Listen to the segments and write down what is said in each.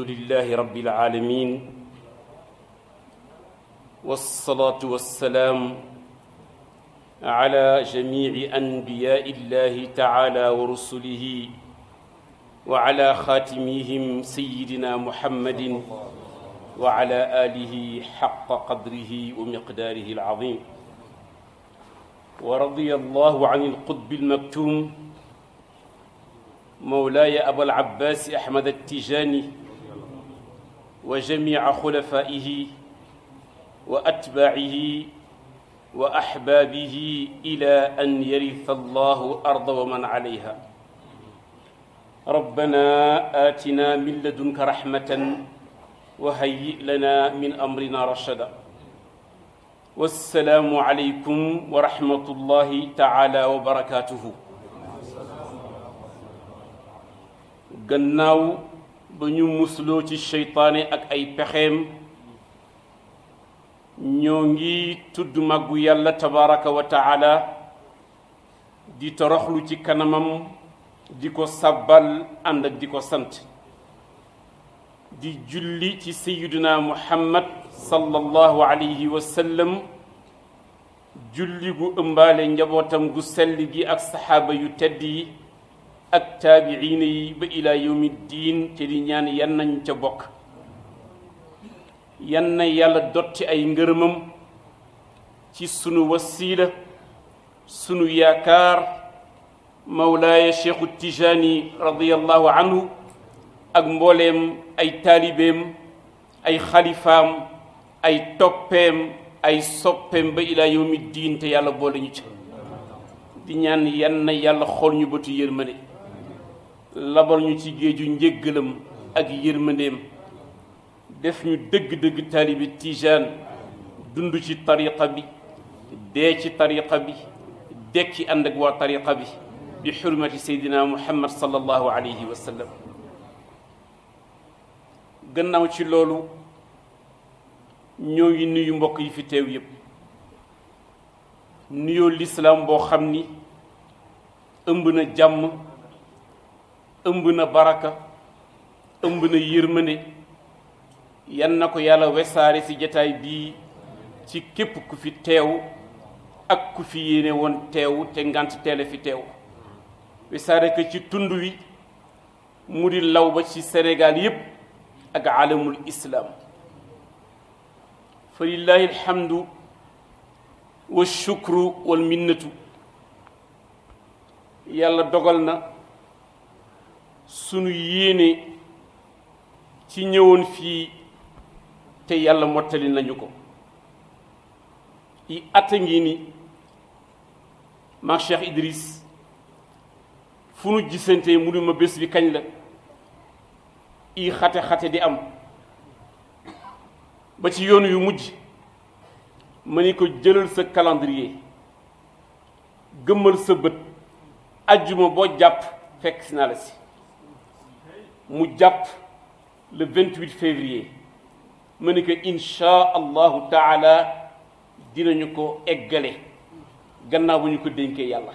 لله رب العالمين والصلاة والسلام على جميع أنبياء الله تعالى ورسله وعلى خاتميهم سيدنا محمد وعلى آله حق قدره ومقداره العظيم ورضي الله عن القطب المكتوم مولاي أبا العباس أحمد التجاني وجميع خلفائه وأتباعه وأحبابه إلى أن يرث الله الأرض ومن عليها ربنا آتنا من لدنك رحمة وهيئ لنا من أمرنا رشدا والسلام عليكم ورحمة الله تعالى وبركاته gannaaw ba ñu musloo ci seytaane ak ay pexeem ñoo ngi tudd màggu yàlla tabaraka wa taala di toroxlu ci kanamam di ko sabbal ànd ak di ko sant di julli ci sayyiduna muhammad sallallahu alayhi wa sallam julli gu ëmbaale njabootam gu sell gi ak saxaaba yu tedd yi ak taabiina yi ba ila yawmi diin te di ñaan yan nañ ca bokk yan na yàlla dotti ay ngërëmam ci sunu wasiila sunu yaakaar mawlaaya cheikhu tijaani radiyallahu anhu ak mbooleem ay taalibeem ay xalifaam ay toppeem ay soppeem ba ila yawmi diin te yàlla boole ñu ca di ñaan yan na yàlla xool ñu bëtu yërmande labal ñu ci géeju njéggalam ak yërmandeem def ñu dëgg-dëgg taalibi tijaan dund ci tariqa bi dee ci tariqa bi dekki ànd ak waa tariqa bi bi xurmati seydina muhammad sallallahu alayhi wa sallam gannaaw ci loolu ñoo ngi nuyu mbokk yi fi teew yépp nuyoo lislaam boo xam ni ëmb na jàmm ëmb na baraka ëmb na yërmande yan na ko yàlla wesaare ci jataay bii ci képp ku fi teew ak ku fi yéene woon teew te ngant teele fi teew wesaare ko ci tund wi mu di law ba ci Sénégal yépp ak alamul islaam fa lillahi alhamdu wa shukru wal minnatu yàlla dogal na sunu yéene ci ñëwoon fii te yàlla mottali nañu ko i atta ngi ni maag Cheikh Idriss fu nu gisante mu ni ma bés bi kañ la i xate-xate di am ba ci yoon yu mujj ma ni ko jëlal sa calendrier gëmmal sa bët ajjuma boo jàpp fekk si naa la si mu jàpp le 28 février ma ni ko insha allahu taala dinañu ko eggale gannaaw bu ñu ko dénkee yàlla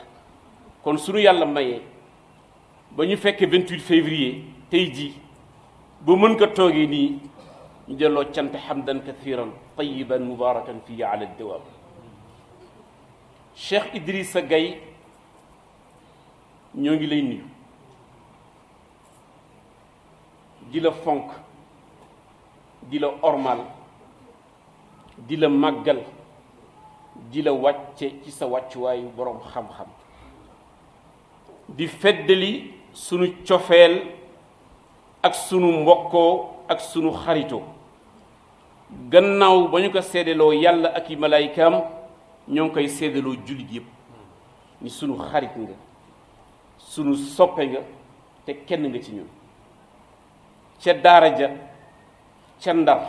kon sunu yàlla mayee ba ñu fekkee 28 février tey jii ba mën ko toogee nii ñu delloo cant hamdan kathiran tayiban mubarakan fii ala dawaam Cheikh Idrissa Gaye ñoo ngi lay nuyu di la fonk di la ormal di la màggal di la wàcce ci sa wàccuwaayu boroom xam-xam di feddali sunu cofeel ak sunu mbokkoo ak sunu xaritoo gannaaw ba ñu ko seddaloo yàlla ak i malaayikaam ñoo ngi koy seddaloo jullit yépp ni sunu xarit nga sunu soppe nga te kenn nga ci ñun ca daara ja ca Ndar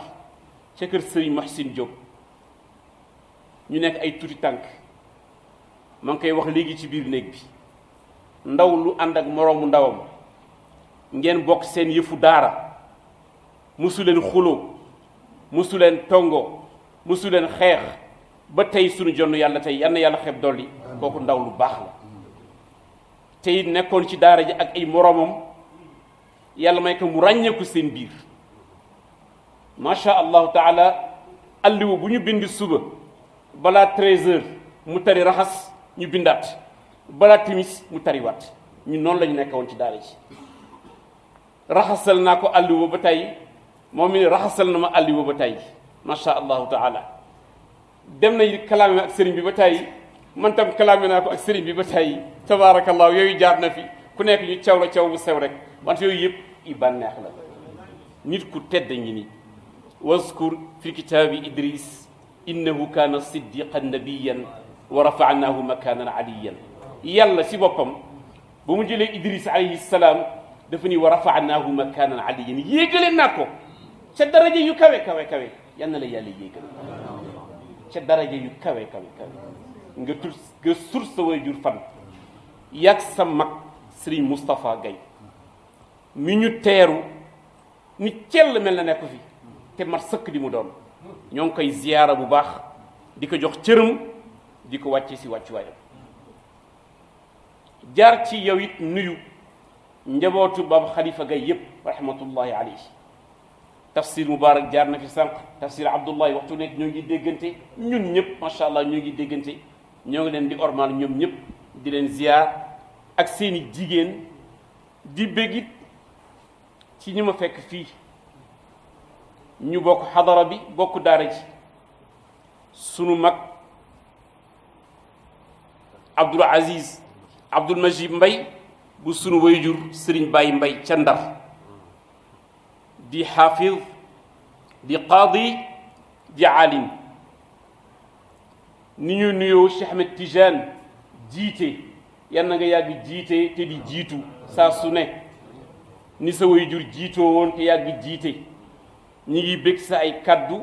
ca kër Sëriñ Muhsin Diop ñu nekk ay tuuti tànk ma ngi koy wax léegi ci biir néeg bi ndaw lu ànd ak moroomu ndawam ngeen bokk seen yëfu daara musu leen xuloo musu leen tongo musu leen xeex ba tey sunu jonn yàlla tey yal na yàlla xeeb dolli kooku ndaw lu baax la te it nekkoon ci daara ji ak ay moroomam yàlla may ko mu ràññeeku seen biir macha allahu taala alliwa bu ñu bind suba balaa 13h mu tari raxas ñu bindaat balaa timis mu tariwaat ñu noonu la ñu nekk woon ci daara ji raxasal naa ko alliwa ba tey moom mi raxasal na ma alliwa ba tey macha allahu taala dem na kalaame ak sëriñ bi ba tey man tam kalaame naa ko ak sëriñ bi ba tey tabaarakallahu yooyu jaar na fi ku nekk ñu caw la caw bu sew rek wante yooyu yëpp i bànneex la nit ku tedd ngi ni waskur fi kitaabi idris innahu kaana siddiqan nabiyan wa rafa'naahu makaanan aliyan yàlla si boppam ba mu jëlee idris alayhi salaam dafa ni wa rafa'naahu makaanan aliyan yéegale naa ko ca daraja yu kawe kawe kawe yal na la yàlla yéegale ca daraja yu kawe kawe kawe nga sur sa waajur fan yàgg sa mag Serigne Moustapha Gaye mi ñu teeru ni cell mel na nekk fi te mat sëkk di mu doon ñoo ngi koy ziyaara bu baax di ko jox cërëm di ko wàcce si wàccuwaayam jaar ci yow it nuyu njabootu Baba Khalifa Gaye yépp rahmatullahi alayhi tafsir Mubarak jaar na fi sànq tafsir Abdullahi waxtu nekk ñoo ngi déggante ñun ñëpp macha allah ñoo ngi déggante ñoo ngi leen di ormal ñoom ñëpp di leen ziyaar ak seeni jigéen di bégit ci ñi ma fekk fii ñu bokk xadara bi bokk daara ji sunu mag Abdul Aziz Abdul Majid Mbay bu sunu wayjur Sëriñ Baay Mbay ca Ndar di xaafiz di qaadi di aalim ni ñu nuyoo Cheikh Ahmed Tidiane jiite yal na nga yàgg jiite te di jiitu saa su ne ni sa wayjur jiitoo woon te yàgg jiite ñi ngi bég sa ay kaddu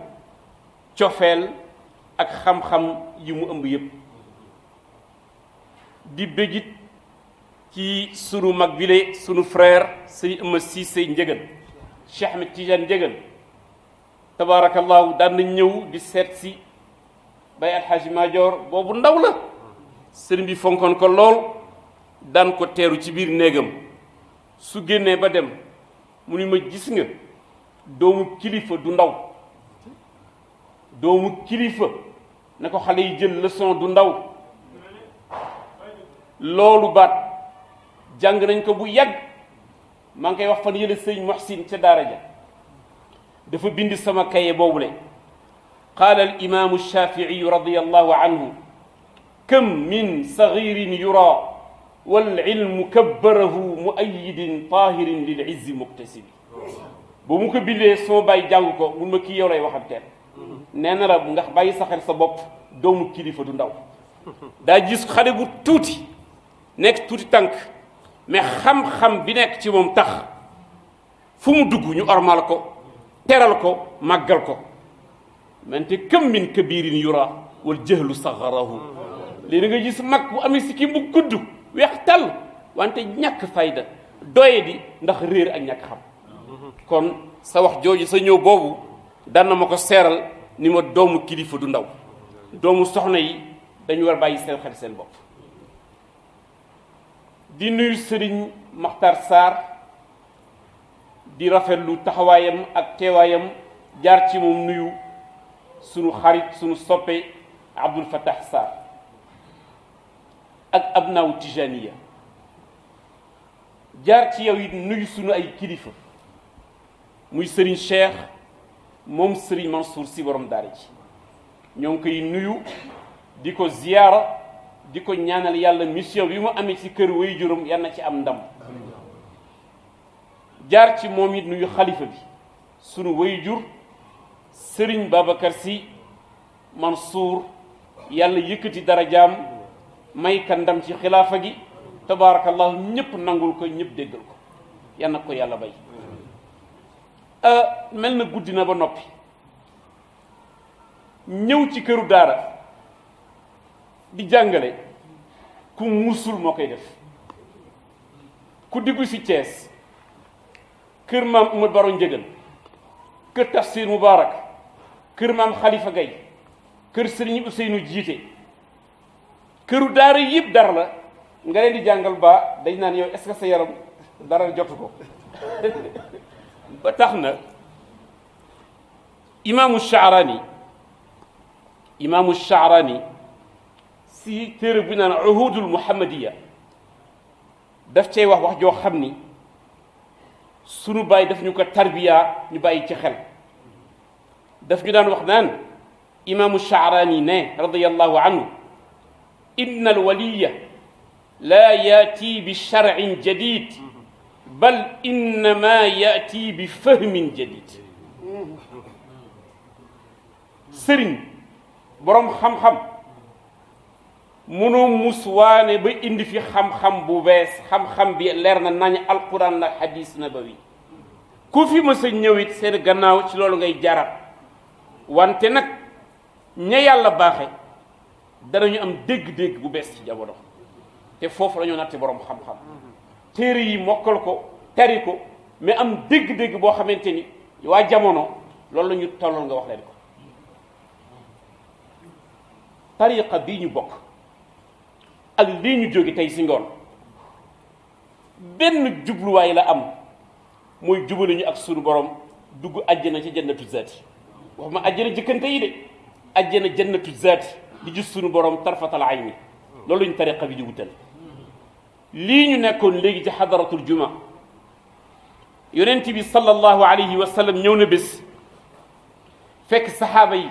cofeel ak xam-xam yi mu ëmb yépp di bégit ci sunu mag bile sunu frère Sëriñ Ama Cissé Njëgal Cheikh Ahmed Tidiane Njëgal tabaarakallahu daan na ñëw di seet si Baye Alxaaji Maajoor boobu ndaw la sëriñ bi fonkoon ko lool daan ko teeru ci biir néegam su génnee ba dem mu ni ma gis nga doomu kilifa du ndaw doomu kilifa na ko xale yi jël leçon du ndaw loolu baat jàng nañ ko bu yàgg maa ngi koy wax fan yële sëñ Muhsin ca daara ja dafa bind sama kaye boobule qaala al imaamu Shaafi'i radiyallahu anhu kam min sagirin yura wal ilmu kabbarahu muayyidin tahirin lil izzi muktasibi ba mu ko bindee soo bàyyi jàng ko mun ma kii yow lay waxanteel nee na la ndax bàyyi saxel sa bopp doomu kilifa du ndaw daa gis xale bu tuuti nekk tuuti tànk mais xam-xam bi nekk ci moom tax fu mu dugg ñu ormal ko teral ko màggal ko mente kam min kabirin yura wal jahlu saxarahu léegi nga gis mag bu amee sikki bu gudd weex tàll wante ñàkk fayda doye di ndax réer ak ñàkk xam kon sa wax jooju sa ñëw boobu daan na ma ko seeral ni ma doomu kilifa du ndaw doomu soxna yi dañu war bàyyi seen xel seen bopp di nuyu Sëriñ Maxtar Sarr di rafetlu taxawaayam ak teewaayam jaar ci moom nuyu sunu xarit sunu soppe Abdul Fattah Sarr ak abnaaw Tijaniya jaar ci yow it nuyu sunu ay kilifa muy Sëriñ Cheikh moom Sëriñ Mansour si borom daara ji ñoo ngi koy nuyu di ko ziyaara di ko ñaanal yàlla mission bi mu amee ci kër way juróom yal na ci am ndam jaar ci moom it nuyu xalifa bi sunu way jur Sëriñ Babacar Sy Mansour yàlla yëkkati darajaam may ka ndam ci xilaafa gi tabaarakallahu ñëpp nangul ko ñëpp déggal ko yal na ko yàlla bay mel na guddi na ba noppi ñëw ci këru daara di jàngale ku muusul moo koy def ku diggu si Thiès kër maam Umar Baro Njëgal kër Tafsir Mubarak kër maam Khalifa Gaye kër Sëriñ Ousseynou jiite këru daara yëpp dara la nga leen di jàngal ba dañ naan yow est-ce que sa yaram dara jotu ko ba tax na imaamu Shaarani si téere bu naan uhudul muhammadiya daf cay wax joo xam ni sunu bàyyi daf ñu ko tarbiya ñu bàyyi ci xel. daf ñu daan wax naan imaamu Shaarani ne radiyallahu anhu inna alwaliya laa yaati bi shar'in jadid bal innama yaati bi fahmin jadid. sëriñ boroom xam-xam mënoo muswaane ba indi fi xam-xam bu bees xam-xam bi leer na nañ alquran la hadis nabawi ku fi mës a ñëwit seen gannaaw ci loolu ngay jarat wante nag ña yàlla baaxe danañu am dégg-dégg bu bees ci jamono te foofu la ñu natte boroom xam-xam téere yi mokkal ko tari ko mais am dégg-dégg boo xamante ni waa jamono loolu la ñu tolloon nga wax leen ko. tariqa bii ñu bokk ak lii ñu jóge tey si ngoon benn jubluwaay la am mooy jubale ñu ak sunu borom dugg àjjana ci jannatu zaati wax ma àjjana jëkkante yi de àjjana jannatu zaati di gis sunu borom tarfatal ayni loolu ñu tariqa bi di wutal. lii ñu nekkoon léegi ci xadaratul juma yonent bi sallallahu alayhi wa sallam ñëw na bés fekk saxaaba yi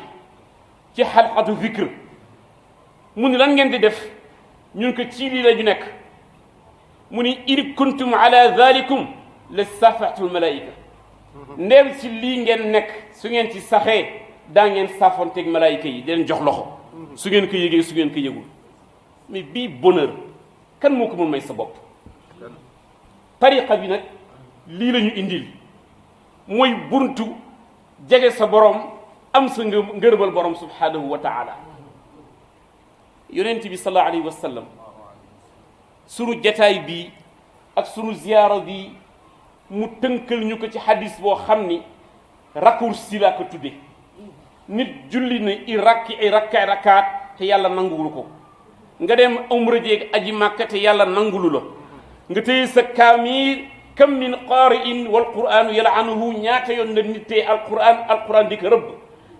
ci xalqatu zikr mu ni lan ngeen di def ñun ko ci lii la ñu nekk mu ni in kuntum ala dhalikum la safaxtul malaika ndeem si lii ngeen nekk su ngeen ci saxee daa ngeen saafonteeg malaayika yi di leen jox loxo su ngeen ko yëgee su ngeen ko yëgul mais bii bonheur kan moo ko mën may sa bopp. tariqa bi nag lii la ñu indil mooy buntu jege sa borom am sa ngërëmal borom subhanahu wa taala. yonent bi sallallahu alayhi wa sallam sunu jataay bii ak sunu ziyaara bi mu tënkal ñu ko ci hadis boo xam ni raccourci laa ko tudde nit julli na i rakkaat te yàlla nanguwul ko nga dem umra jeeg aji màkka te yàlla nangulu la nga téye sa kaamil kam min qaari'in wal qur'anu yal'anuhu ñaata yoon la nit tee alquran di ko rëbb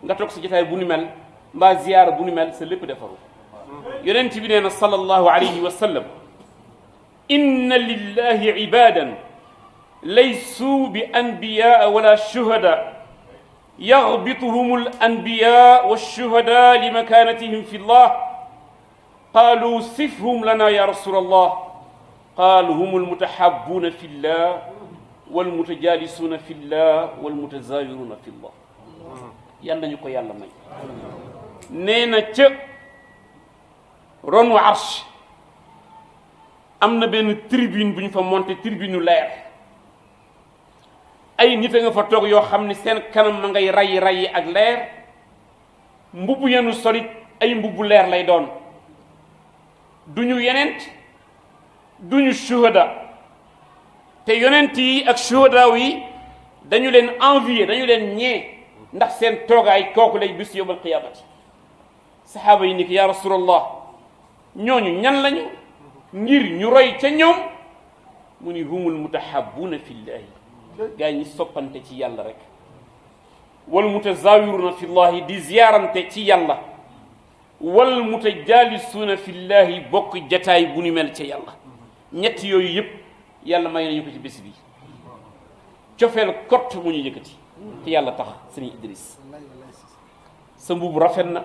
nga toog sa jataay bu ni mel mbaa ziyaara bu ni mel sa lépp defaru. yonent bi nee na sallallahu alayhi wa sallam inna lillahi ibadan laysu bi anbiyaa wala shuhada yaghbituhum al anbiyaa washuhada li makanatihim fi llah qaalu sifhum lana ya rasul allah qaal hum almutahabbuuna fi llah walmutajaalisuuna fi llah walmutazaawiruuna fi llah. yal nañu ko yàlla may. nee na ca ronu arsh am na benn tribune bu ñu fa monté tribune leer ay nit a nga fa toog yoo xam ne seen kanam ma ngay rayi ak leer mbubb yenu solit ay mbubbu leer lay doon duñu yenent duñu shuhada te yonent yi ak shuhada yi dañu leen envier dañu leen ñee ndax seen toogaay kooku lay bis yawmal qiyaamati. saxaaba yi ni ko ya rasulallah ñooñu ñan lañu ngir ñu roy ca ñoom mu ni humul mutahabbuuna fillahi gaa ñi soppante ci yàlla rek wal mutazawiruna fillahi di ziyaarante ci yàlla wal mutajaalisuuna fillahi bokk jataay bu ni mel ca yàlla. ñett yooyu yëpp yàlla may nañu ko ci bés bi cofeel kott mu ñu yëkkati te yàlla tax sëriñ Idriss sa mbubu rafet na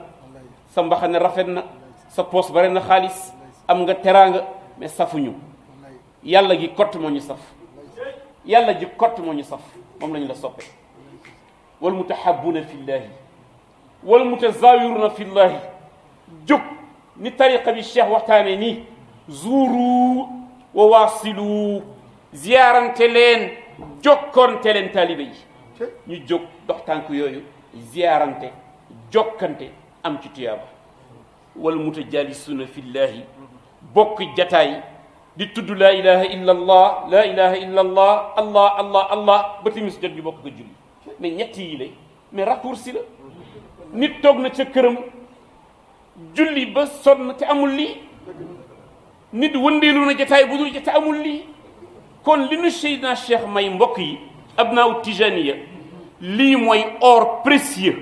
sa mbaxane rafet na sa poos bare na xaalis am nga teraanga mais safuñu yàlla gi kott moo ñu saf yàlla ji kott moo ñu saf moom lañu la soppe wal mutahabbuuna fillahi wal mutazawiruna fillahi jóg ni tariqa bi cheikh waxtaane nii zuuru wa waasilu ziyaarante leen jokkoonte leen taalibe yi ñu jóg dox tànk yooyu ziyaarante jokkante am ci tuyaaba wal mutajaalisuuna fillahi bokk jataay di tudd laa ilaha illa allah laa ilaha illa allah allah allah allah ba timis jot ñu bokk nga julli mais ñett yi la mais raccourci la nit toog na ca këram julli ba sonn te amul lii nit wëndeelu na jataay bu dul te amul lii kon li nu Seydina Cheikh may mbokk yi abnaaw tijaniya lii mooy or précieux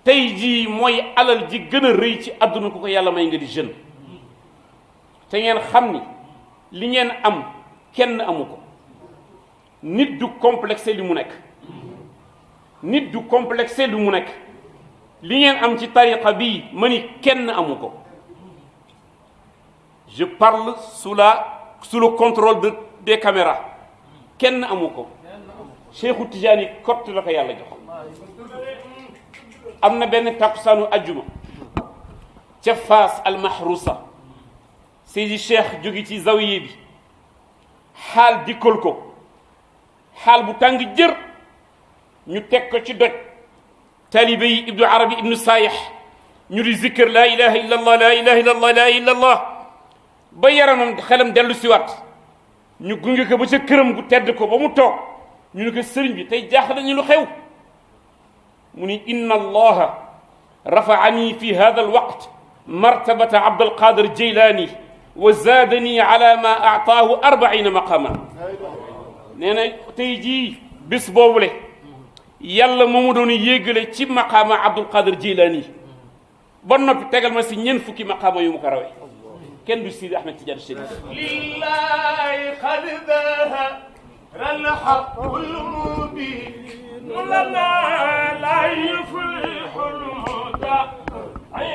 tey jii mooy alal ji gën a rëy ci àdduna ku ko yàlla may nga di jeune te ngeen xam ni li ngeen am kenn amu ko nit du complexé li mu nekk nit du complexé li mu nekk li ngeen am ci tariqa bii ma ni kenn amu ko je parle sous le contrôle des caméras kenn amu ko Cheikhu Tijaani kott la ko yàlla jox am na benn takkusaanu ajjuma ca Faas almahrusa Seydi Cheikh jóge ci zawiye bi xaal dikkal ko xaal bu tàng jër ñu teg ko ci doj taalibe yi ibnu arabi ibnu saayix ñu di zikr laa ilaha illa allah laa ilaha illa allah laa ilaha illa allah ba yaramam xelam dellu siwaat ñu gunge ko ba ca këram gu tedd ko ba mu toog ñu ne ko sëriñ bi tey jaaxle ñu lu xew mu ni inna allaha rafaani fi hada alwaqt martabata abdalqadir jeylaani wa zaadani ala ma aataahu 40 maqama nee na tey jii bés boobule yàlla moomu doon yéegale ci maqaama abdulqadir jeylaani ba noppi tegal ma si ñeent fukki maqaama yu mu ko rawee kenn du Sidi Ahmed Tidiane Chérif lillahi qad dhahara al-haqqul mubin lana la yuflihu al-mudda'i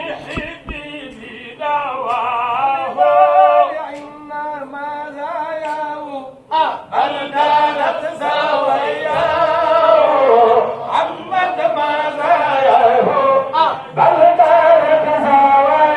bi dawahu inna ma la yahu al-darat zawayahu Ahmad ma la yahu al-darat zawayahu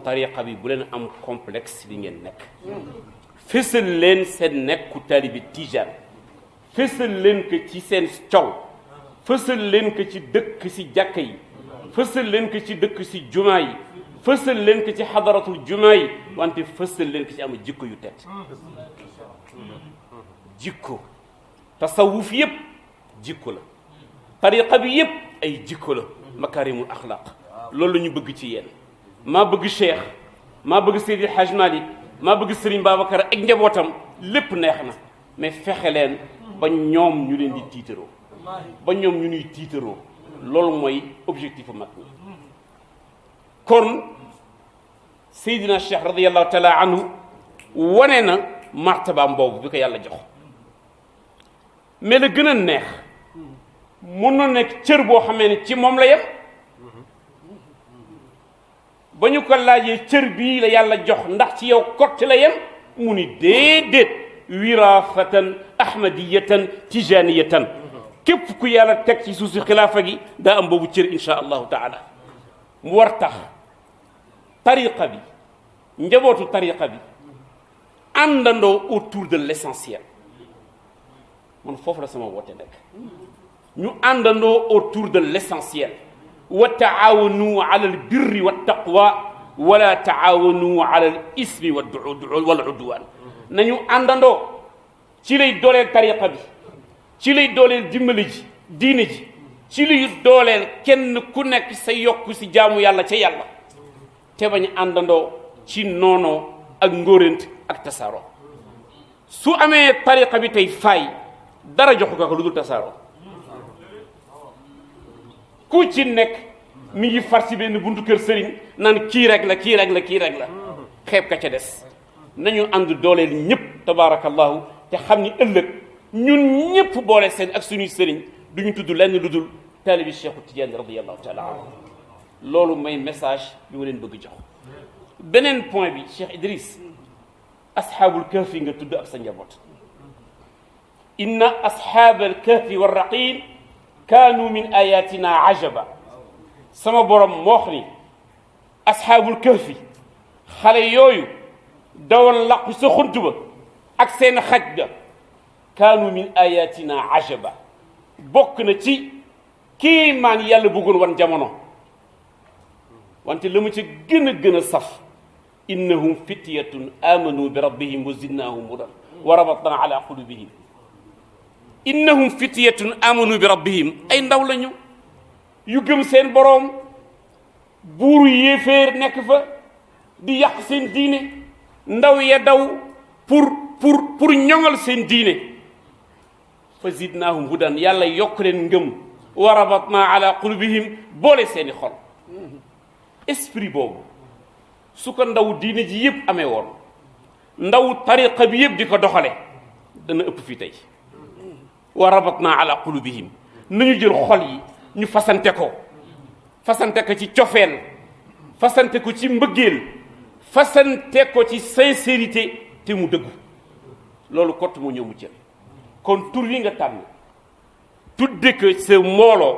tariqa bi bu leen am complexe li ngeen nekk fësal leen seen nekku taalibi tijaan fësal leen ko ci seen col fësal leen ko ci dëkk si jàkka yi fësal leen ko ci dëkk si jumaa yi fësal leen ko ci xadaratul jumaa yi wante fësal leen ko ci am jikko yu tedd jikko tasawuf yépp jikko la tariqa bi yépp ay jikko la makarimul axlaq loolu la ñu bëgg ci yéen maa bëgg Cheikh maa bëgg Seydi Hadj Malick maa bëgg Serigne Babacar ak njabootam lépp neex na mais fexe leen ba ñoom ñu leen di tiitaroo ba ñoom ñu ñuy tiitaroo loolu mooy objectif mag ñi kon Seydina Cheikh radiyallahu taala anhu wane na martabaam boobu bi ko yàlla jox mais la gën a neex mën na nekk cër boo xamee ne ci moom la yem ba ñu ko laajee cër bii la yàlla jox ndax ci yow kott la yem mu ni déedéet wirafatan ahmadiyatan tijaniyatan képp ku yàlla teg ci suuf si xilaafa gi daa am boobu cër insha allahu taala mu war tax tariqa bi njabootu tariqa bi àndandoo autour de l'essentiel man foofu la sama woote nekk ñu àndandoo autour de l'essentiel wa taawanu ala al birri wa taqwa wala taawanu ala al ismi wal udwan nañu àndandoo ci lay dooleel tariqa bi ci lay dooleel dimbali ji diine ji ci lay dooleel kenn ku nekk sa yokku si jaamu yàlla ca yàlla te bañ àndandoo ci noonoo ak ngóorent ak tasaaroo su amee tariqa bi tey faay dara joxu ko lu dul tasaaroo ku ci nekk mi ngi far ci benn buntu kër sëriñ naan kii rek la kii rek la kii rek la xeeb ka ca des nañu ànd dooleel ñëpp tabaarakallahu te xam ni ëllëg ñun ñëpp boole seen ak suñuy sëriñ du ñu tudd lenn lu dul taalibi Cheikhu Tidiane radiyallahu taala anhu loolu may message bi ma leen bëgg jox beneen point bi Cheikh Idriss asxaabul kahfi nga tudd ak sa njaboot inna asxaabal kahfi war raqim kaanu min ayatina ajaba sama borom moo wax ni asxaabul kahfi xale yooyu dawal laqu sa xuntu ba ak seen xaj ga kaanu min ayatina ajaba bokk na ci kii maan yàlla bëggoon wan jamono wante la mu ci gën a saf innahum fityatun amanu bi rabbihim wa zidnahum hudan wa rabatna ala qulubihim innahum fityatun amanu bi rabbihim ay ndaw lañu yu gëm seen boroom buuru yéeféer nekk fa di yàq seen diine ndaw ya daw pour ñoŋal seen diine fa zidnahum hudan yàlla yokk leen ngëm wa rabatna ala qulubihim boole seeni xol esprit boobu su ko ndaw diine ji yëpp amee woon ndaw tariqa bi yëpp di ko doxale dana ëpp fii tey wa rabatna ala qulubihim nañu jël xol yi ñu fasante ko ci cofeel fasante ko ci mbëggeel fasante ko ci sincérité te mu dëggu loolu kott moo ñëw mu jël kon tur wi nga tànn tudde ko sa mbooloo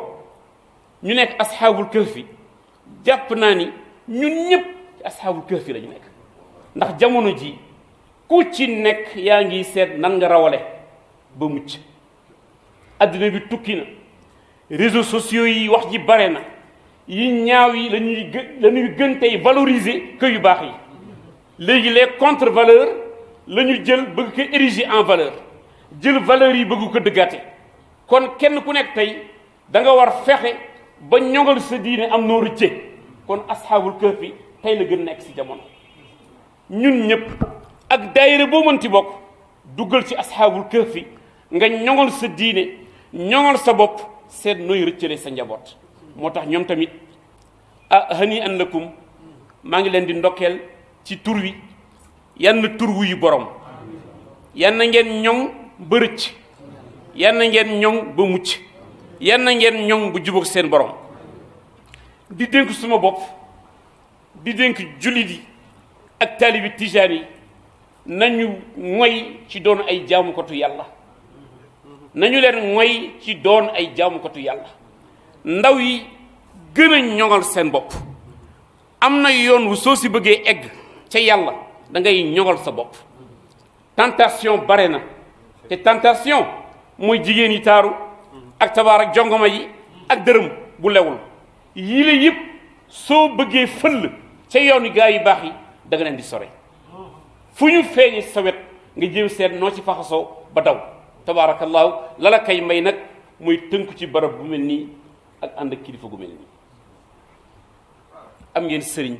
ñu nekk asxaabul kahfi jàpp naa ni ñun ñëpp ci asxaabul kahfi la ñu nekk ndax jamono ji ku ci nekk yaa ngi seet nan nga rawale ba mucc adduna bi tukki na réseaux sociaux yi wax ji bare na yi ñaaw yi lañuy gën tey valoriser que yu baax yi léegi les contre-valeurs la ñu jël bëgg ko ériger en valeur jël valeurs yi bëgg ko dëggaate kon kenn ku nekk tey da nga war fexe ba ñoŋal sa diine am noo rëcce kon asxaabul kahfi tey la gën nekk ci jamono ñun ñëpp ak daayira boo mënti bokk duggal ci asxaabul kahfi nga ñoŋal sa diine ñoŋal sa bopp seet nooy rëccale sa njaboot moo tax ñoom tamit hani an lakum maa ngi leen di ndokkeel ci tur wi yann tur wuyu borom yann ngeen ñoŋ ba rëcc yann ngeen ñoŋ ba mucc yann ngeen ñoŋ bu jubóog seen borom di dénk suma bopp di dénk jullit yi ak taalibi tijaan yi nañu moy ci doon ay jaamukatu yàlla nañu leen moy ci doon ay jaamukatu yàlla ndaw yi gën a ñoŋal seen bopp am na yoon wu soo si bëggee egg ca yàlla da ngay ñoŋal sa bopp tentation bare na te tentation mooy jigéen yi taaru ak tabaar ak jongoma yi ak dërëm bu lewul yii la yëpp soo bëggee fëll ca yoon yi gaa yu baax yi da nga leen di sore fu ñu feeñee sa wet nga jéem seet noo ci faxasoo ba daw tabaarakallaahu lala kay may nag mooy tënku ci barab bu mel nii ak ànd ak kilifa gu mel nii am ngeen sëriñ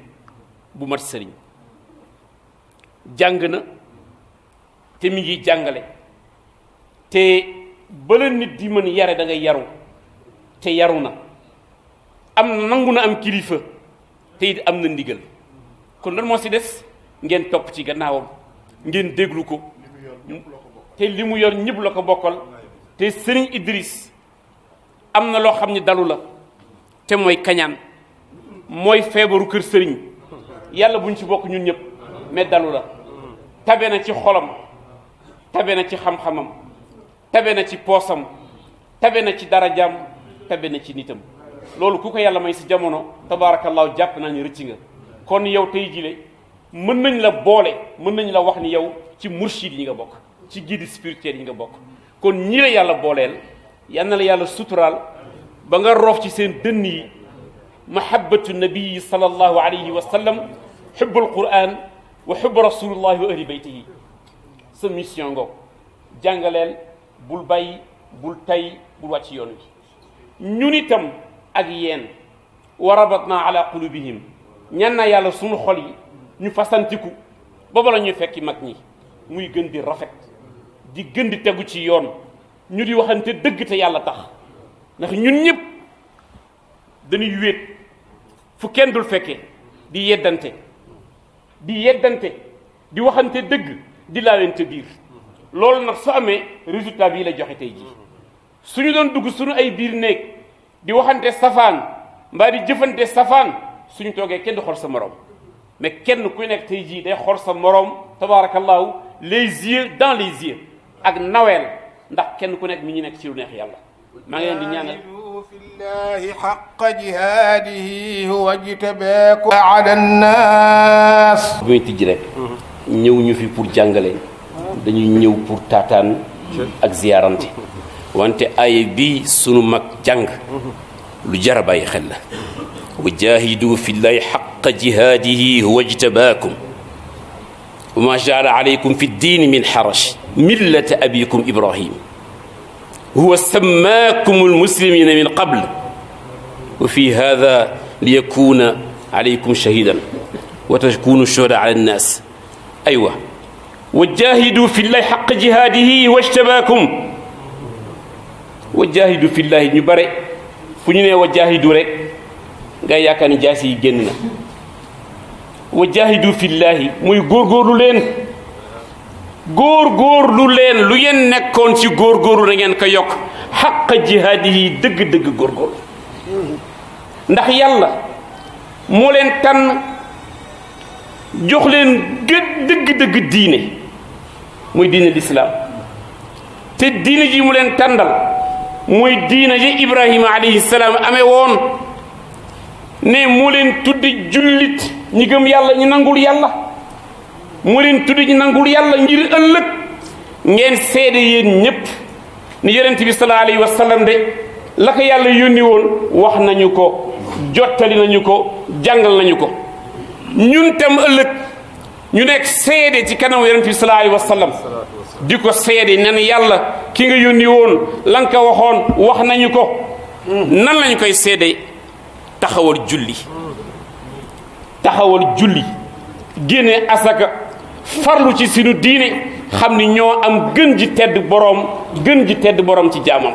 bu mat sëriñ jàng na te mi ngi jàngale te bala nit di mën yare da ngay yaru te yaru na nangu na am kilifa te it am na ndigal kon lan moo si des ngeen topp ci gannaawam ngeen déglu ko te li mu yor ñëpp la ko bokkal te sëriñ Idriss am na loo xam ne dalu la te mooy kañaan mooy feebaru kër sëriñ yàlla buñ ci bokk ñun ñëpp mais dalu la tabe na ci xolam tabe na ci xam-xamam tabe na ci poosam tabe na ci darajaam tabe na ci nitam loolu ku ko yàlla may si jamono tabaarakallaahu jàpp naa ni rëcc nga kon yow tey jile mën nañ la boole mën nañ la wax ni yow ci murshid yi nga bokk ci guide spirituel yi nga bokk kon ñi la yàlla booleel yal na la yàlla suturaal ba nga roof ci seen dënn yi mahabbatu nabii sallallahu alayhi wa sallam xubbul quran wa xubbu rasulillahi wa ahli baytihi sa mission ngo jàngaleel bul bàyyi bul tay bul wàcc yoon wi ñun itam ak yéen wa rabatna ala qulubihim ñaan naa yàlla sunu xol yi ñu fasantiku ba bala ñuy fekki mag ñi muy gën di rafet di gën di tegu ci yoon ñu di waxante dëgg te yàlla tax ndax ñun ñëpp dañuy wéet fu kenn dul fekkee di yeddante di waxante dëgg di laalante biir loolu nag su amee résultat bii la joxe tey jii suñu doon dugg suñu ay biir néeg di waxante safaan mbaa di jëfante safaan suñu toogee kenn du xool sa morom mais kenn ku nekk tey jii day xool sa morom tabarakallahu les yeux dans les yeux ak naweel ndax kenn ku nekk mi ngi nekk ci lu neex yàlla maa ngi leen di ñaanal fillahi haqqa jihaadihi huwa jtabaakum ala nnaas bu muy tijji rek ñëw ñu fi pour jàngale dañuy ñëw pour taataan ak ziyaarante wante ay bi sunu mag jàng lu jar a bàyyi xel la wa jaahidu fillahi haqqa jihaadihi huwa jtabaakum wa ma jaala alaykum fi ddiini min haraj millata abikum ibrahim huwa sammaakum almuslimina min qabl wa fi hada liyakuna alaykum shahidan wa takunu shuhada ala annas aywa wa jaahidu fillahi haqqa jihaadihi wajtabaakum wa jaahidu fillahi ñu bare fu ñu nee wa jaahidu rek ngay yaakaar ni jaasi yi génn na wa jaahidu fillahi muy góorgóorlu leen lu ngeen nekkoon ci góorgóorlu na ngeen ko yokk xaqa jihaadihi dëgg-dëgg góorgóorlu ndax yàlla moo leen tànn jox leen dëgg-dëgg diine muy diine lislaam te diine ji mu leen tàndal muy diine ji Ibrahima alayhi salaam amee woon ne moo leen tuddi jullit ñi gëm yàlla ñi nangul yàlla moo leen tuddi ñi nangul yàlla ngir ëllëg ngeen seede yéen ñépp ni yonent bi sallallahu alayhi wa sallam de la ko yàlla yónni woon wax nañu ko jottali nañu ko jàngal nañu ko ñun tam ëllëg ñu nekk seede ci kanam yonent bi sallallahu alayhi wa sallam di ko seede nen yàlla ki nga yónni woon la nga ko waxoon wax nañu ko nan lañu koy seede taxawal julli génne asaka farlu ci sunu diine xam ni ñoo am gën ji tedd boroom ci jaamam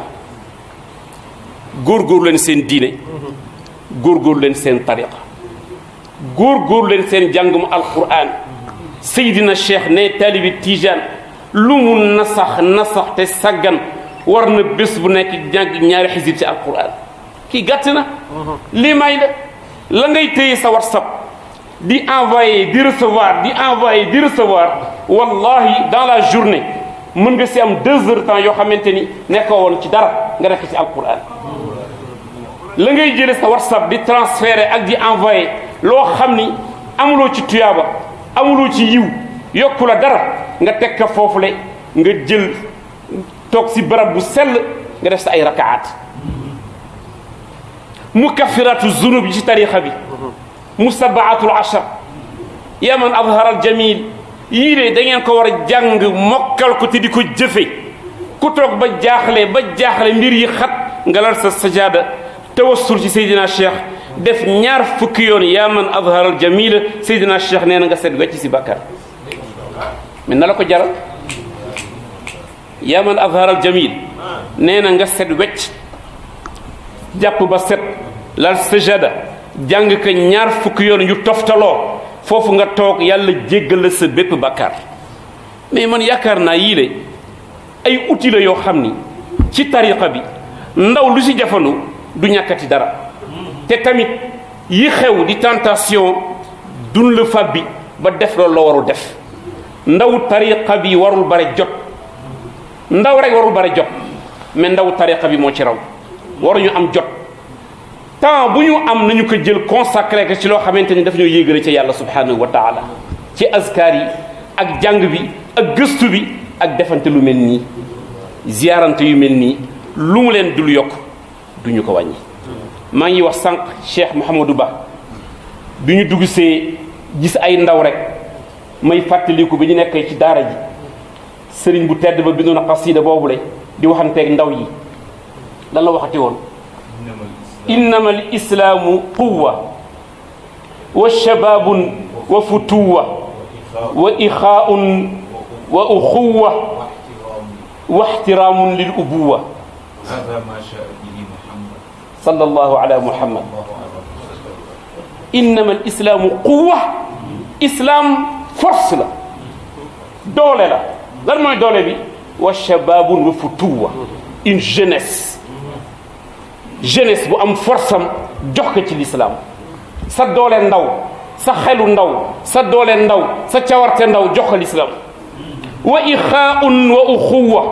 góorgóorlu leen seen diine góorgóorlu leen seen tariqa góorgóorlu leen seen jàngum alquran Seydina Cheikh ne taalibi Tijaan lu mu nasax te saggan war na bés bu nekk jàng ñaari xisib ci alquran kii gàtt na lii may la ngay téye sa WhatsApp di envoyer di recevoir wallahi dans la journée mën nga si am 2 heures temps yoo xamante ni nekkoo woon ci dara nga nekk ci alquran la ngay jële sa WhatsApp di transférer ak di envoyer loo xam ni amuloo ci tuyaaba amuloo ci yiw yokku la dara nga teg ka foofule nga jël toog si barab bu sell nga def sa ay rakaat mukaffiratu zunub yi ci tarixa bi musabaatul ashar yaa man azhara al jamil yii de da ngeen ko war a jàng mokkal ko te di ko jëfe ku toog ba jaaxle mbir yi xat nga lal sa sajaada tawassul ci Seydina Cheikh def ñaar fukki yoon yaa man azhara al jamil Seydina Cheikh nee na nga set wecc si bàkkaar mais na la ko jaral yaa man azhara al jamil nee na nga set wecc jàpp ba set lal sajada jàng ko ñaar fukki yoon yu toftaloo foofu nga toog yàlla jéggal la sa bépp bàkkaar mais man yaakaar naa yii le ay outils la yoo xam ni ci tariqa bi ndaw lu si jafandu du ñàkkati dara te tamit yi xew di tentation dun la fàbbi ba def loolu la warul def. ndaw tariqa bi warul bare jot ndaw rek warul bare jot mais ndaw tariqa bi moo ci raw waruñu am jot temps bu ñu am nañu ko jël consacré ko ci loo xamante ni daf ñoo yéegale ca yàlla subhanahu wa taala ci azkar yi ak jàng bi ak gëstu bi ak defante lu mel nii ziarante yu mel nii lu mu leen dul yokk duñu ko wàññi. maa ngi wax sànq Cheikh Mouhamadou Ba bi ñu dugg see gis ay ndaw rek may fàttaliku bi ñu nekkee ci daara ji sëriñ bu tedd ba bindoon xasida boobule di waxanteeg ndaw yi lan la waxati woon innama al islaamu quwa wa shababun wa futuwa wa ixaaun wa uxuwa wa ixtiraamun lil ubuwa sallallahu ala muhammad innama al islaamu quwa islam force la doole la lan mooy doole bi wa shababun wa futuwa une jeunesse bu am force am jox ko ci l'islam sa doole ndaw sa xelu ndaw sa doole ndaw sa cawarte ndaw jox ko l'islam wa ixaaun wa uxuwa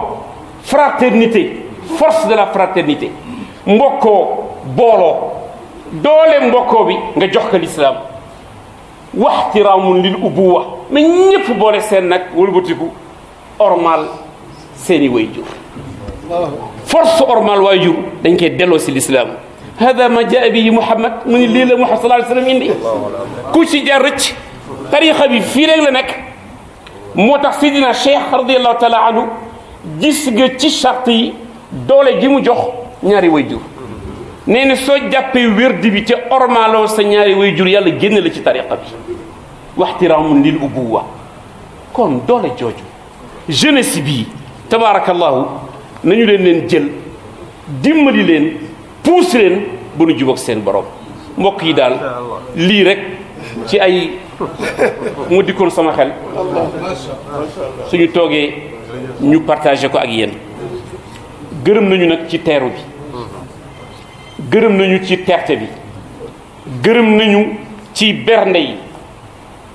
fraternité force de la fraternité mbokkoo booloo doole mbokkoo bi nga jox ko l'islam waxtiraamun lil ubuwa mais ñëpp boole seen nag wëlbatiku ormal seeni wayjur force ormal waajur dañ koy delloo si l'islam hada ma jaa bihi Muhammad mu ni lii la Muhammad sallallahu alayhi wa sallam indi ku ci jar rëcc tarixa bi fii rek la nekk moo tax Sidina Cheikh radiallahu taala anhu gis nga ci charte yi doole ji mu jox ñaari wayjur nee na soo jàppee wérdi bi ca ormaloo sa ñaari wayjur yàlla génn la ci tariqa bi waxtiraamun lil ubuwa kon doole jooju jeunesse bii tabaarakallahu nañu leen jël dimbali leen puus leen ba nu jubóog seen borom mbokk yi daal lii rek ci ay mu dikkoon sama xel suñu toogee ñu partagé ko ak yéen gërëm nañu nag ci teeru bi gërëm nañu ci teerte bi gërëm nañu ci bernde yi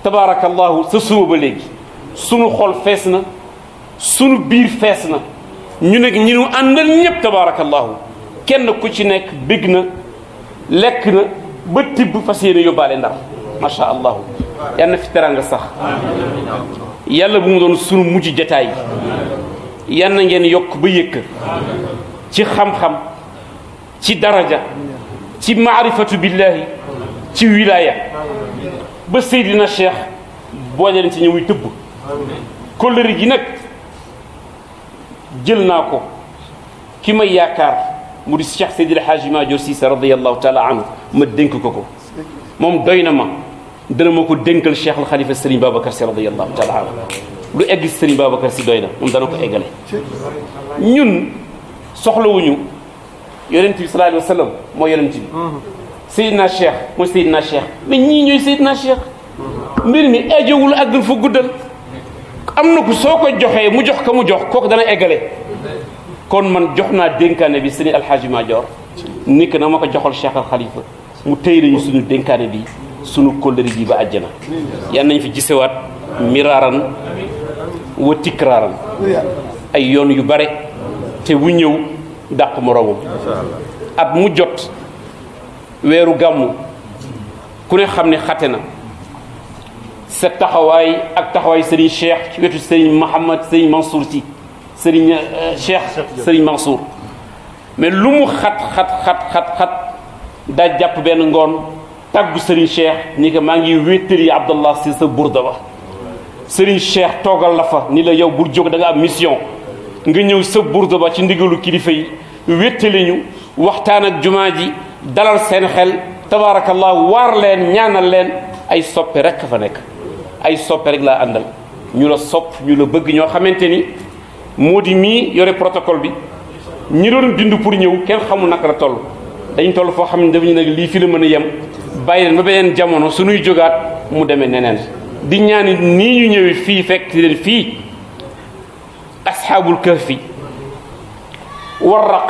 tabaarakallahu sa suba ba léegi sunu xol fees na sunu biir fees na ñu nekk ñi nu àndal ñëpp tabaarakallahu kenn ku ci nekk bég na lekk na ba tibb fas yéene yóbbaale ndar macha allah yal na fi teranga sax yàlla bu mu doon sunu mujj jataay yal na ngeen yokk ba yëkk ci xam-xam ci daraja ci maarifatu billahi ci wilaya ba Seydina Cheikh boole leen ci ñëwuy tëbb kóllëre gi nag jël naa ko ki may yaakaar mu di Cheikh Seydi El Hadji Madior Cissé radiyallahu taala anhu ma dénk ko moom doy na ma dana ma ko dénkal Cheikh al Khalifa Serigne Babacar Sy radiyallahu taala anhu lu egg Serigne Babacar Sy doy na moom dana ko eggale ñun soxlawuñu yonent bi sallallahu alayhi wa sallam mooy yonent bi Seydina Cheikh mooy Seydina Cheikh mais ñii ñooy Seydina Cheikh mbir mi ajowul àggal fa guddal am na ko soo ko joxee mu jox ko mu jox kooku dana eggale kon man jox naa dénkaane bi Serigne Alhaji Madior ni que na ma ko joxal Cheikh al Khalifa mu tëy nañu suñu dénkaane bi suñu kóllëre bi ba àjjana yan nañ fi gisewaat miraaran wa tikraaran ay yoon yu bare te bu ñëw dàq moroomam at mu jot weeru gàmmu ku ne xam ne xate na sa taxawaay ak taxawaay Serigne Cheikh ci wetu Serigne Mahamad Serigne Mansour Sy Serigne Cheikh Serigne Mansour mais lu mu xat daa jàpp benn ngoon tàggu Serigne Cheikh ni ko maa ngi wéttali Abdallah si sa burda ba Serigne Cheikh toogal la fa ni la yow bul jóg da nga am mission nga ñëw sa burda ba ci ndigalu kilifa yi wéttali ñu waxtaan ak jumaa ji dalal seen xel tabaarakallah waar leen ñaanal leen ay soppe rek fa nekk ay soppe rek laa àndal ñu la sopp ñu la bëgg ñoo xamante ni moo di mii yore protocole bi ñi doon bindu pour ñëw kenn xamul naka la toll dañ toll foo xam ne dafa ñu nag lii fi la mën a yem bàyyi leen ba beneen jamono suñuy jógaat mu demee neneen di ñaani nii ñu ñëwee fii fekk leen fii asxaabul kahfi war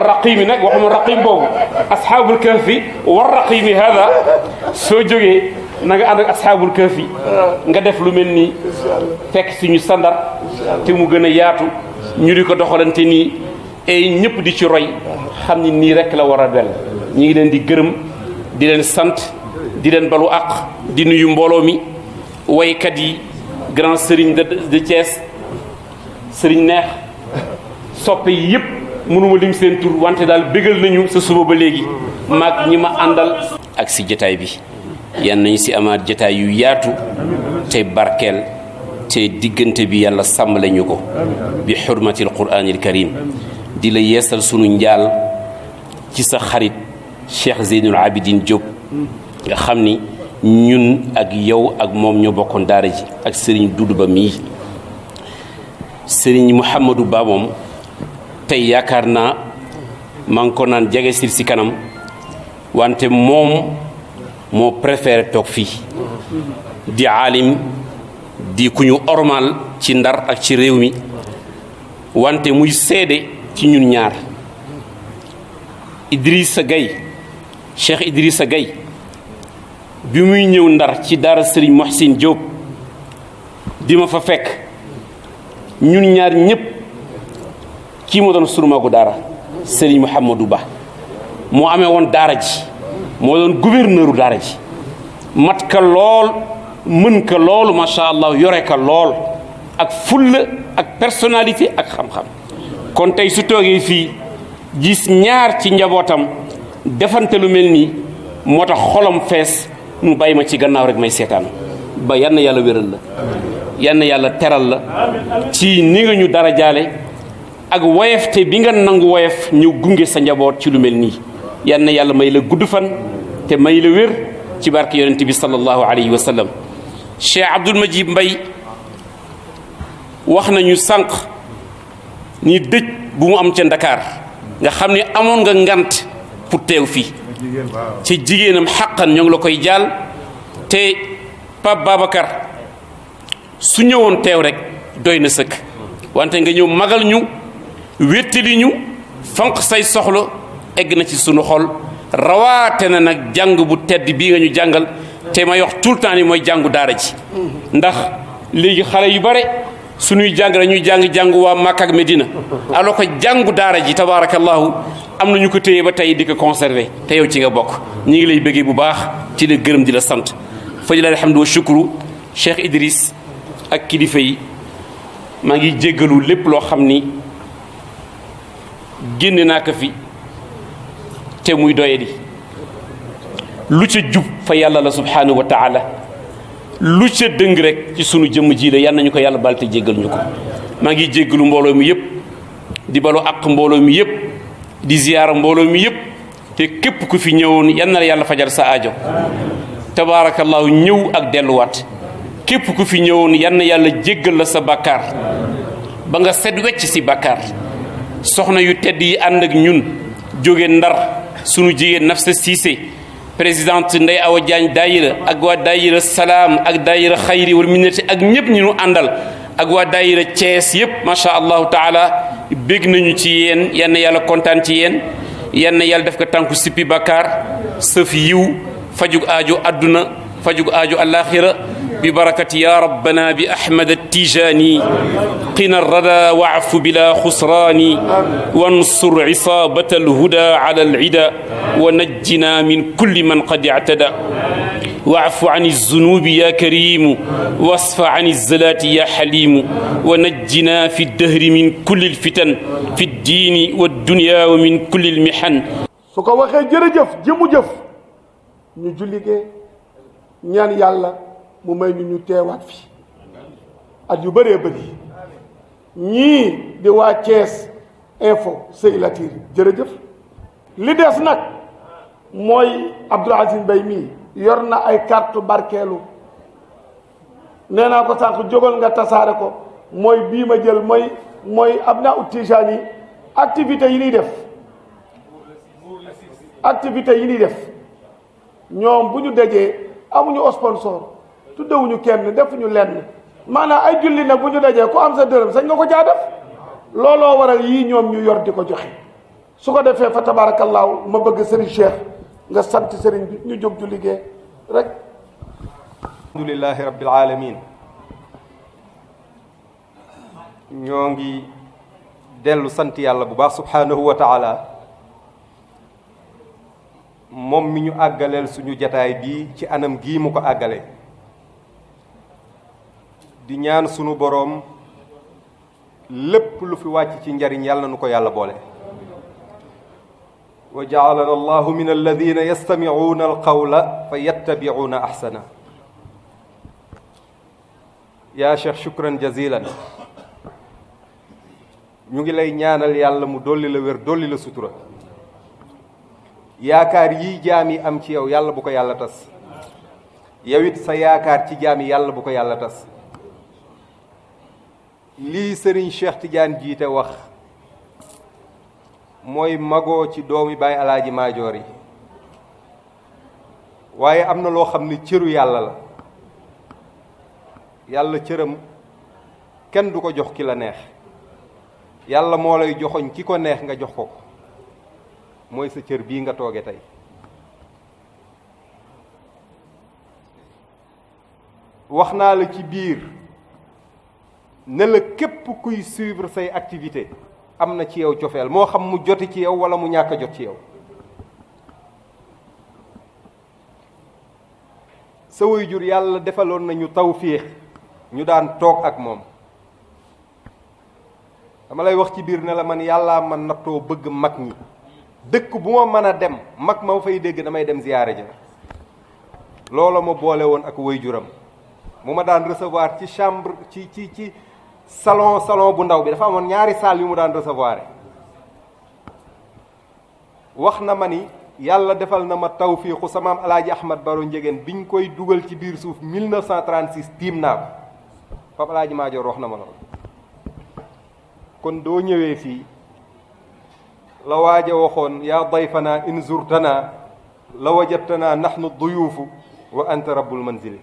raqimi nag waxuma raqim boobu asxaabul kahfi war raqimi hada soo jógee na nga ànd ak asxaabul kahfi nga def lu mel nii fekk suñu sandar te mu gën a yaatu ñu di ko doxalante nii et ñëpp di ci roy xam ni nii rek la war a del ñu ngi leen di gërëm di leen sant di leen balu àq di nuyu mbooloo mi waykat yi grand sëriñ de Thiès sëriñ neex soppe yi yëpp mënuma lim seen tur wante daal bégal nañu sa suba ba léegi maag ñi ma àndal ak si jataay bi yan nañu si amaat jataay yu yaatu te barkeel te diggante bi yàlla sàmmale ñu ko bi xurmatil quraanil karim di la yeesal sunu njaal ci sa xarit Cheikh Zeynul Abidin Diop nga xam ni ñun ak yow ak moom ñoo bokkoon daara ji ak sëriñ Dudu Ba mii sëriñ Mouhamadou Ba moom tey yaakaar naa maa ngi ko naan jege si kanam wante moom moo préféré toog fii di aalim di ku ñu ormal ci Ndar ak ci réew mi wante muy seede ci ñun ñaar Idrissa Gaye Cheikh Idrissa Gaye bi muy ñëw Ndar ci daara sëriñ Mohsin Diop di ma fa fekk ñun ñaar ñëpp kii moo doon sunu magu daara sëriñ Mouhamadou Ba moo amee woon daara ji moo doon gouverneuru daara ji mat ka lool mën ka loolu macha allah yore ka lool ak fulla ak personnalité ak xam-xam kon tey su toogee fii gis ñaar ci njabootam defante lu mel nii moo tax xolam fees mu bàyyi ma ci gannaaw rek may seetaan ba yal na yàlla wéral la yal na yàlla teral la ci ni nga ñu dara jaale ak woyefte bi nga nangu woyef ñëw gunge sa njaboot ci lu mel nii yal na yàlla may la gudd fan te may la wér ci barke yonent bi sallallahu alayhi wa sallam Cheikh Abdoul Majib Mbaye wax nañu sànq ni dëj bu mu am ca Ndakaar nga xam ni amoon nga ngant pour teew fii ci jigéenam xaqan ñoo ngi la koy jaal te Pape Babacar su ñëwoon teew rek doy na sëkk wante nga ñëw magal ñu wéttali ñu fanq say soxla egg na ci sunu xol rawaate na nag jàng bu tedd bii nga ñu jàngal te may wax tout le temps ni mooy jàngu daara ji ndax léegi xale yu bare suñuy jàng dañuy jàng waa Makka ak Medina alors que jàngu daara ji tabaarakallahu am na ñu ko téye ba tey di ko conserver te yow ci nga bokk ñi ngi lay bëggee bu baax ci la gërëm di la sant fa lillahi alhamdu wa shukru Cheikh Idriss ak kilifa yi maa ngi jéggalu lépp loo xam ni génne naa ko fi te muy doye di lu ca jub fa yàlla la subhanahu wa taala lu ca dëng rek ci sunu jëmm ji la yal nañu ko yàlla baal te jéggal ñu ko maa ngi jéggalu mbooloo mi yëpp di balu àq mbooloo mi yëpp di ziyaara mbooloo mi yëpp te képp ku fi ñëwoon yal na la yàlla fajal sa aajo tabaarakallahu ñëw ak delluwaat képp ku fi ñëwoon yal na yàlla jéggal la sa bàkkaar ba nga set wecc si bàkkaar soxna yu tedd yi ànd ak ñun jóge Ndar sunu jigéen Nafsa Cissé présidente Ndeye Awa Diagne daayira ak waa daayira Salaam ak daayira Xayri wal Minnati ak ñëpp ñu àndal ak waa daayira Thiès yëpp macha allahu taala bég nañu ci yéen yal na yàlla kontaan ci yéen yal na yàlla def ko tànku sippi bakkaar sëf yiw fajug aajo adduna fajug aajo alaxira bi barakati ya rabbana bi ahmad attijani qina rada waafu bila xusraani wansur isabata alhuda ala alida wa najjina min kulli man qad ictada واعف عن الذنوب يا كريم واصفع عن الزلات يا حليم ونجنا في الدهر من كل الفتن في الدين والدنيا ومن كل المحن su ko waxee jërëjëf jëmu jëf ñu julligee ñaan yàlla mu may ñu teewaat fi at yu bëree bëri ñii di waa Thiès info Sey Latir jërëjëf li des nag mooy Abdoul Aziz Mbaye mii yor na ay carte barkeelu nee naa ko sànq jógal nga tasaare ko mooy bii ma jël mooy Abna Tijani activité yi ñuy def ñoom bu ñu dajee amuñu sponsor tuddewuñu kenn defuñu lenn maanaam ay julli nag bu ñu dajee ku am sa dërëm sañ nga ko caa def looloo waral yii ñoom ñu yor di ko joxe su ko defee fa tabaarakallaahu ma bëgg Serigne Cheikh nga sant Serigne bi ñu jóg ju liggéey rek alhamdulillahi rabbil alamin ñoo ngi dellu sant yàlla bu baax subhanahu wa taala moom mi ñu àggaleel suñu jataay bi ci anam gii mu ko àggale di ñaan sunu boroom lépp lu fi wàcc ci njariñ yàlla nu ko yàlla boole wa ja'alana allahu min alladina yastami'una alqawla fa yattabi'una ahsana yaa cheikh shukran jazilan ñu ngi lay ñaanal yàlla mu dolli la wér dolli la sutura yaakaar yi jaam yi am ci yow yàlla bu ko yàlla tas yow it sa yaakaar ci jaam yi yàlla bu ko yàlla tas lii sëriñ Cheikh Tidiane jiite wax mooy magoo ci doomi baay alaaji maajoor yi waaye am na loo xam ne cëru yàlla la yàlla cëram kenn du ko jox ki la neex yàlla moo lay joxoñ ki ko neex nga jox ko mooy sa cër bii nga tooge tey wax naa la ci biir ne la képp kuy suivre say activité am na ci yow cofeel moo xam mu joti ci yow wala mu ñàkk a jot ci yow sa waajur yàlla defaloon nañu tawfiix ñu daan toog ak moom dama lay wax ci biir ne la man yàllaa man nattoo bëgg mag ñi dëkk bu ma mën a dem mag ma fay dégg damay dem ziyaare ja loola ma boole woon ak waajuram mu ma daan recevoir ci chambre ci salon bu ndaw bi dafa amoon ñaari salle yu mu daan recevoir wax na ma ni yàlla defal na ma tawfiixu samaam alaaji Ahmad Baro Njegéen biñ koy dugal ci biir suuf 1936 tiim naa ko Papa Alaaji Maajoor wax na ma loolu kon doo ñëwee fii la waaja waxoon yaa dayfana in zurtana la wajadtana nahnu duyuufu wa anta rabbul manzili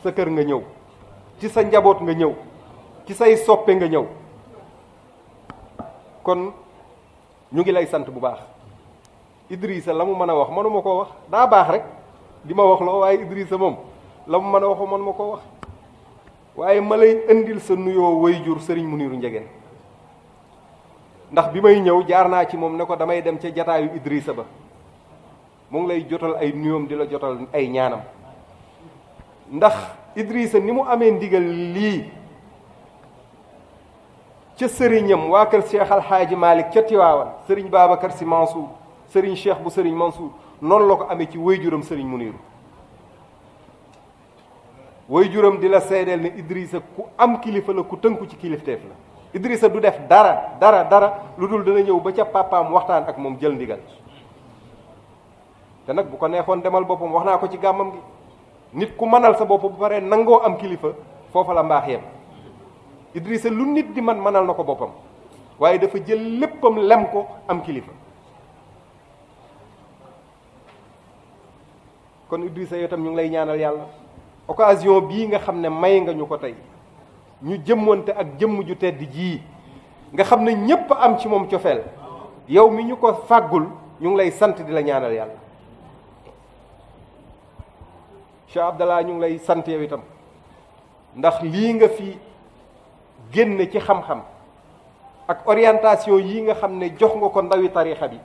sa kër nga ñëw ci sa njaboot nga ñëw ci say soppe nga ñëw kon ñu ngi lay sant bu baax Idrissa la mu mën a wax mënuma koo wax daa baax rek di ma wax loo waaye Idrissa moom la mu mën a wax mënuma koo wax waaye ma lay indil sa nuyoo wayjur Serigne Muniru Njegéen ndax bi may ñëw jaar naa ci moom ne ko damay dem ca jataayu Idrissa ba mu ngi lay jotal ay nuyoom di la jotal ay ñaanam ndax Idrissa ni mu amee ndigal lii ca sëriñam waa kër Cheikh Alhaaji Malick ca Tiwaawan sëriñ Babacar Sy Mansour sëriñ Cheikh bu sëriñ Mansour noonu la ko amee ci wayjuram sëriñ Muniru wayjuram di la seedeel ne Idrissa ku am kilifa la ku tënku ci kilifteef la Idrissa du def dara lu dul dana ñëw ba ca papaam waxtaan ak moom jël ndigal te nag bu ko neexoon demal boppam wax naa ko ci gàmmam gi nit ku mënal sa bopp bu paree nangoo am kilifa foofa la mbaax yem Idrissa lu nit di man mënal na ko boppam waaye dafa jël léppam lem ko am kilifa kon Idrissa yow tam ñu ngi lay ñaanal yàlla occasion bii nga xam ne may nga ñu ko tey ñu jëmmante ak jëmm ju tedd jii nga xam ne ñépp am ci moom cofeel yow mi ñu ko fàggul ñu ngi lay sant di la ñaanal yàlla Cheikh Abdallah ñu ngi lay sant yow itam ndax lii nga fi génne ci xam-xam ak orientation yi nga xam ne jox nga ko ndawi tarixa bi